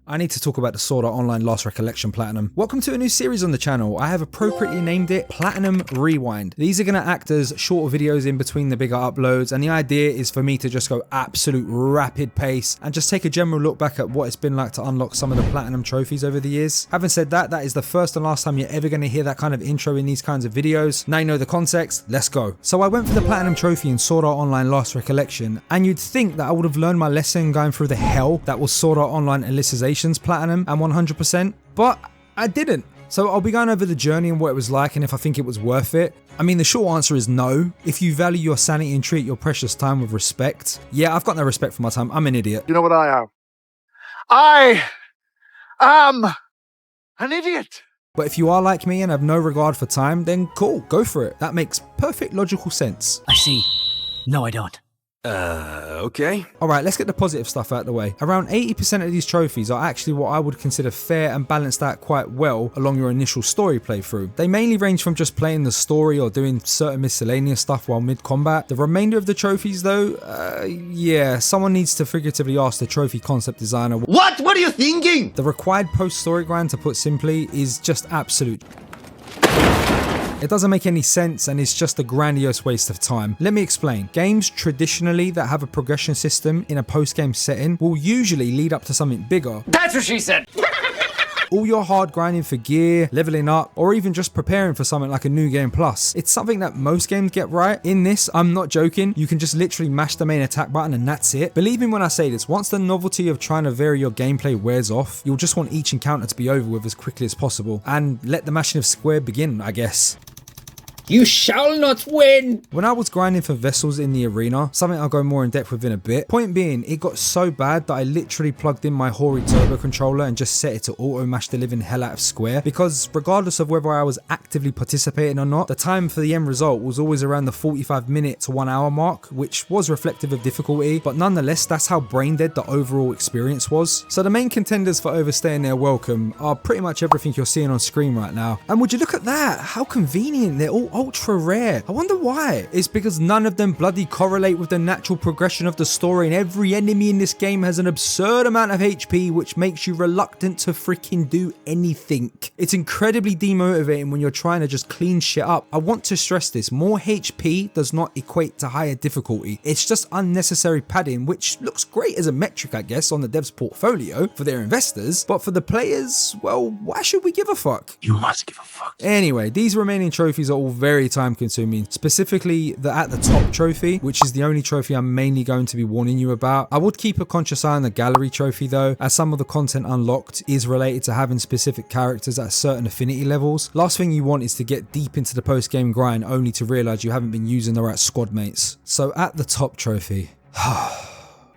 I need to talk about the Sword Art Online Last Recollection Platinum. Welcome to a new series on the channel. I have appropriately named it Platinum Rewind. These are going to act as shorter videos in between the bigger uploads, and the idea is for me to just go absolute rapid pace and just take a general look back at what it's been like to unlock some of the Platinum trophies over the years. Having said that, that is the first and last time you're ever going to hear that kind of intro in these kinds of videos. Now you know the context, let's go. So I went for the Platinum trophy in Sword Art Online Last Recollection, and you'd think that I would have learned my lesson going through the hell that was Sword Art Online Alicization Platinum and 100%, but I didn't. So I'll be going over the journey and what it was like and if I think it was worth it. I mean, the short answer is no. If you value your sanity and treat your precious time with respect. Yeah, I've got no respect for my time. I'm an idiot. You know what I am? I am an idiot. But if you are like me and have no regard for time, then cool, go for it. That makes perfect logical sense. I see. No, I don't. Okay. Alright, let's get the positive stuff out of the way. Around 80% of these trophies are actually what I would consider fair and balanced out quite well along your initial story playthrough. They mainly range from just playing the story or doing certain miscellaneous stuff while mid-combat. The remainder of the trophies though, yeah, someone needs to figuratively ask the trophy concept designer. What are you thinking? The required post-story grind, to put simply, is just absolute. It doesn't make any sense and it's just a grandiose waste of time. Let me explain. Games traditionally that have a progression system in a post-game setting will usually lead up to something bigger. That's what she said! All your hard grinding for gear, leveling up, or even just preparing for something like a new game plus. It's something that most games get right. In this, I'm not joking, you can just literally mash the main attack button and that's it. Believe me when I say this, once the novelty of trying to vary your gameplay wears off, you'll just want each encounter to be over with as quickly as possible. And let the mashing of square begin, I guess. You shall not win! When I was grinding for vessels in the arena, something I'll go more in depth with in a bit, point being, it got so bad that I literally plugged in my Hori turbo controller and just set it to auto mash the living hell out of square, because regardless of whether I was actively participating or not, the time for the end result was always around the 45-minute to 1 hour mark, which was reflective of difficulty, but nonetheless that's how brain dead the overall experience was. So the main contenders for overstaying their welcome are pretty much everything you're seeing on screen right now. And would you look at that, how convenient, they're all ultra rare. I wonder why. It's because none of them bloody correlate with the natural progression of the story, and every enemy in this game has an absurd amount of HP, which makes you reluctant to freaking do anything. It's incredibly demotivating when you're trying to just clean shit up. I want to stress this, more HP does not equate to higher difficulty. It's just unnecessary padding, which looks great as a metric, I guess, on the dev's portfolio for their investors, but for the players, well, why should we give a fuck? You must give a fuck. Anyway, these remaining trophies are all very time consuming, specifically the at the top trophy, which is the only trophy I'm mainly going to be warning you about. I would keep a conscious eye on the gallery trophy though, as some of the content unlocked is related to having specific characters at certain affinity levels. Last thing you want is to get deep into the post game grind only to realise you haven't been using the right squad mates. So at the top trophy.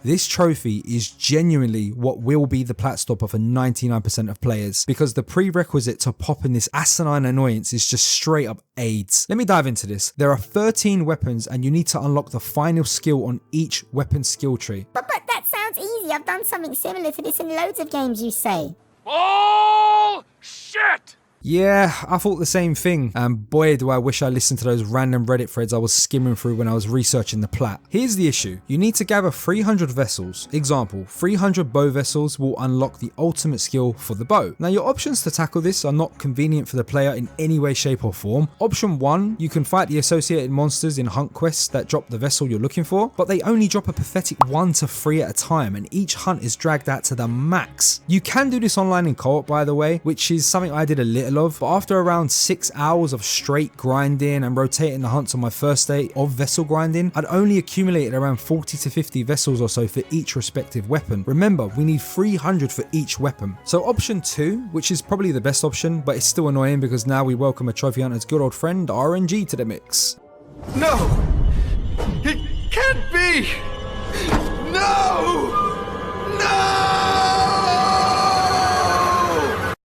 This trophy is genuinely what will be the plat stopper for 99% of players, because the prerequisite to popping this asinine annoyance is just straight up AIDS. Let me dive into this. There are 13 weapons and you need to unlock the final skill on each weapon skill tree. But that sounds easy. I've done something similar to this in loads of games, you say. Oh, shit! Yeah, I thought the same thing, and boy do I wish I listened to those random Reddit threads I was skimming through when I was researching the plat. Here's the issue, you need to gather 300 vessels. Example, 300 bow vessels will unlock the ultimate skill for the bow. Now your options to tackle this are not convenient for the player in any way, shape or form. Option 1, you can fight the associated monsters in hunt quests that drop the vessel you're looking for, but they only drop a pathetic 1 to 3 at a time, and each hunt is dragged out to the max. You can do this online in co-op by the way, which is something I did a little of, but after around 6 hours of straight grinding and rotating the hunts on my first day of vessel grinding, I'd only accumulated around 40 to 50 vessels or so for each respective weapon. Remember, we need 300 for each weapon. So option 2, which is probably the best option, but it's still annoying because now we welcome a trophy hunter's good old friend RNG to the mix. No! It can't be! No! No!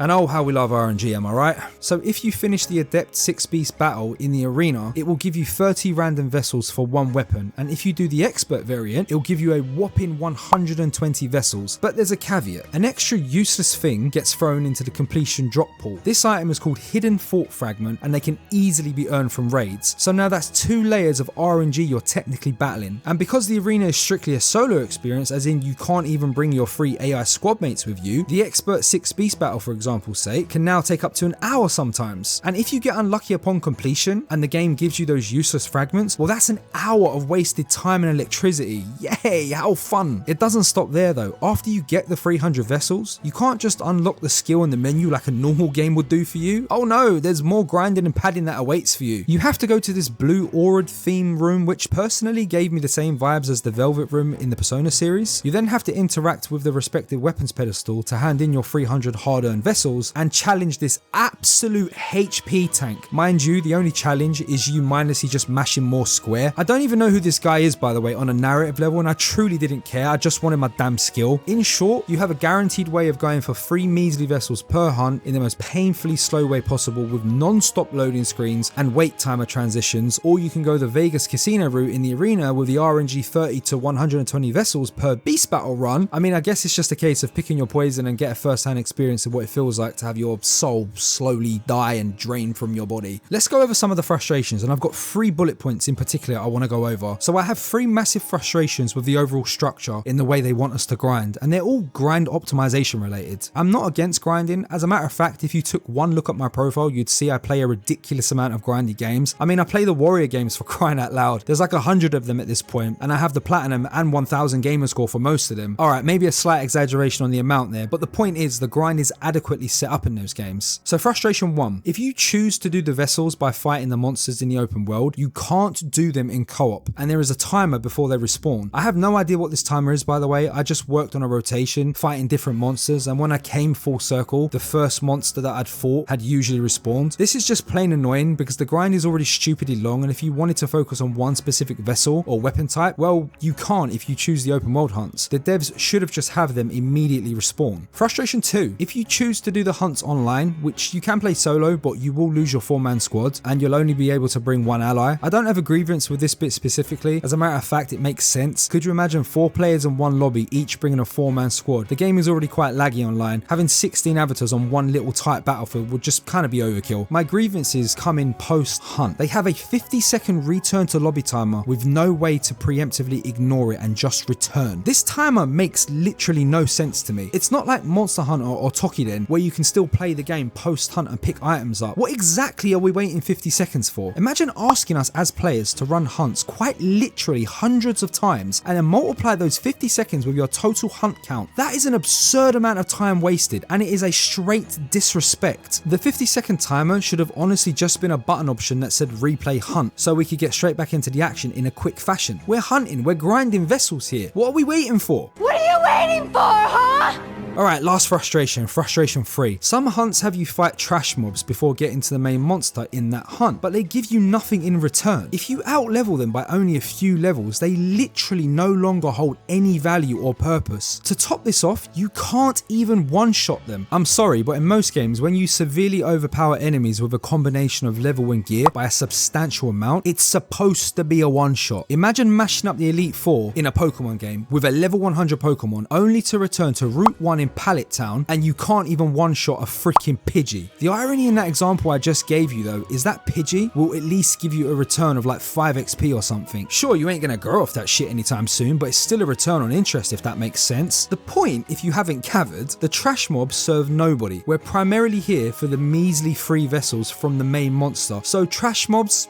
And oh, how we love RNG, am I right? So if you finish the Adept 6 Beast battle in the arena, it will give you 30 random vessels for one weapon, and if you do the Expert variant, it will give you a whopping 120 vessels. But there's a caveat. An extra useless thing gets thrown into the completion drop pool. This item is called Hidden Thought Fragment, and they can easily be earned from raids. So now that's 2 layers of RNG you're technically battling. And because the arena is strictly a solo experience, as in you can't even bring your 3 AI squad mates with you, the Expert 6 Beast battle, for example's sake, can now take up to an hour sometimes. And if you get unlucky upon completion and the game gives you those useless fragments, well, that's an hour of wasted time and electricity. Yay, how fun. It doesn't stop there though. After you get the 300 vessels, you can't just unlock the skill in the menu like a normal game would do for you. Oh no, there's more grinding and padding that awaits for you. You have to go to this blue aura'd theme room, which personally gave me the same vibes as the Velvet room in the Persona series. You then have to interact with the respective weapons pedestal to hand in your 300 hard-earned vessels and challenge this absolute HP tank. Mind you, the only challenge is you mindlessly just mashing more square. I don't even know who this guy is, by the way, on a narrative level, and I truly didn't care. I just wanted my damn skill. In short, you have a guaranteed way of going for 3 measly vessels per hunt in the most painfully slow way possible with non-stop loading screens and wait timer transitions, or you can go the Vegas casino route in the arena with the RNG 30 to 120 vessels per beast battle run. I mean, I guess it's just a case of picking your poison and get a first-hand experience of what it feels like to have your soul slowly die and drain from your body. Let's go over some of the frustrations, and I've got 3 bullet points in particular I want to go over. So I have 3 massive frustrations with the overall structure in the way they want us to grind, and they're all grind optimization related. I'm not against grinding. As a matter of fact, if you took one look at my profile, you'd see I play a ridiculous amount of grindy games. I mean, I play the Warrior games for crying out loud. There's like 100 of them at this point, and I have the platinum and 1000 gamer score for most of them. Alright, maybe a slight exaggeration on the amount there, but the point is the grind is adequately set up in those games. So frustration 1, if you choose to do the vessels by fighting the monsters in the open world, you can't do them in co-op, and there is a timer before they respawn. I have no idea what this timer is, by the way. I just worked on a rotation fighting different monsters, and when I came full circle, the first monster that I'd fought had usually respawned. This is just plain annoying because the grind is already stupidly long, and if you wanted to focus on one specific vessel or weapon type, well, you can't if you choose the open world hunts. The devs should have just have them immediately respawn. Frustration 2, if you choose to do the hunts online, which you can play solo, but you will lose your 4-man squad and you'll only be able to bring 1 ally. I don't have a grievance with this bit specifically. As a matter of fact, it makes sense. Could you imagine 4 players in one lobby, each bringing a 4-man squad? The game is already quite laggy online. Having 16 avatars on one little tight battlefield would just kind of be overkill. My grievances come in post-hunt. They have a 50-second return to lobby timer with no way to preemptively ignore it and just return. This timer makes literally no sense to me. It's not like Monster Hunter or Tokiden where you can still play the game post-hunt and pick items up. What exactly are we waiting 50 seconds for? Imagine asking us as players to run hunts quite literally hundreds of times and then multiply those 50 seconds with your total hunt count. That is an absurd amount of time wasted, and it is a straight disrespect. The 50-second timer should have honestly just been a button option that said replay hunt, so we could get straight back into the action in a quick fashion. We're hunting, we're grinding vessels here. What are we waiting for? What are you waiting for, huh? Alright, last frustration, frustration 3. Some hunts have you fight trash mobs before getting to the main monster in that hunt, but they give you nothing in return. If you outlevel them by only a few levels, they literally no longer hold any value or purpose. To top this off, you can't even one-shot them. I'm sorry, but in most games, when you severely overpower enemies with a combination of level and gear by a substantial amount, it's supposed to be a one-shot. Imagine mashing up the Elite Four in a Pokemon game with a level 100 Pokemon only to return to Route 1 in Pallet Town and you can't even one-shot a freaking Pidgey. The irony in that example I just gave you though is that Pidgey will at least give you a return of like 5 XP or something. Sure, you ain't gonna grow off that shit anytime soon, but it's still a return on interest if that makes sense. The point, if you haven't gathered, the trash mobs serve nobody. We're primarily here for the measly free vessels from the main monster. So trash mobs,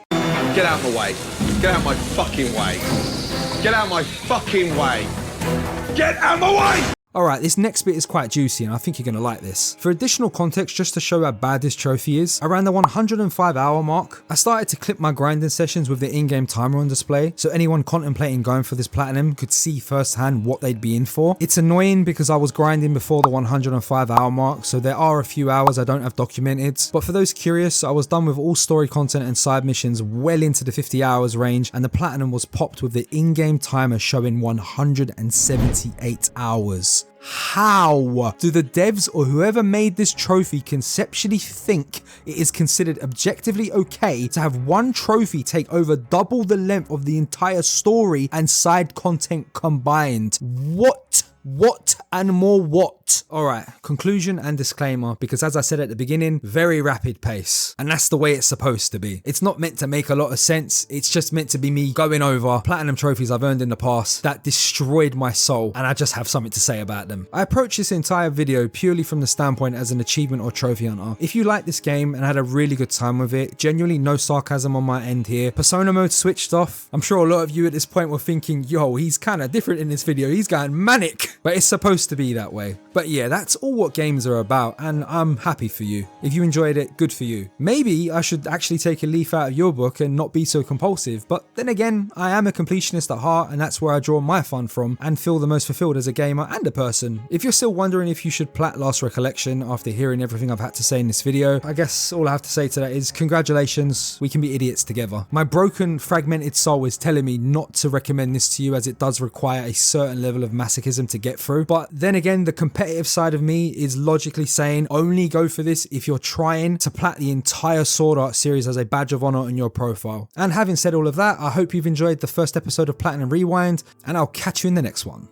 Get out of my way. Get out of my fucking way. Get out of my fucking way. Get out of my way! Alright, this next bit is quite juicy and I think you're going to like this. For additional context, just to show how bad this trophy is, around the 105 hour mark, I started to clip my grinding sessions with the in-game timer on display, so anyone contemplating going for this platinum could see firsthand what they'd be in for. It's annoying because I was grinding before the 105 hour mark, so there are a few hours I don't have documented, but for those curious, I was done with all story content and side missions well into the 50 hours range, and the platinum was popped with the in-game timer showing 178 hours. How do the devs or whoever made this trophy conceptually think it is considered objectively okay to have one trophy take over double the length of the entire story and side content combined? What and more what? Alright, conclusion and disclaimer, because as I said at the beginning, very rapid pace. And that's the way it's supposed to be. It's not meant to make a lot of sense, it's just meant to be me going over platinum trophies I've earned in the past that destroyed my soul, and I just have something to say about them. I approach this entire video purely from the standpoint as an achievement or trophy hunter. If you like this game and had a really good time with it, genuinely no sarcasm on my end here, persona mode switched off. I'm sure a lot of you at this point were thinking, yo, he's kind of different in this video, he's going manic. But it's supposed to be that way. But yeah, that's all what games are about, and I'm happy for you. If you enjoyed it, good for you. Maybe I should actually take a leaf out of your book and not be so compulsive, but then again, I am a completionist at heart, and that's where I draw my fun from and feel the most fulfilled as a gamer and a person. If you're still wondering if you should plat Last Recollection after hearing everything I've had to say in this video, I guess all I have to say to that is congratulations, we can be idiots together. My broken, fragmented soul is telling me not to recommend this to you as it does require a certain level of masochism to get through. But then again, the competitive side of me is logically saying only go for this if you're trying to plat the entire Sword Art series as a badge of honor on your profile. And having said all of that, I hope you've enjoyed the first episode of Platinum Rewind, and I'll catch you in the next one.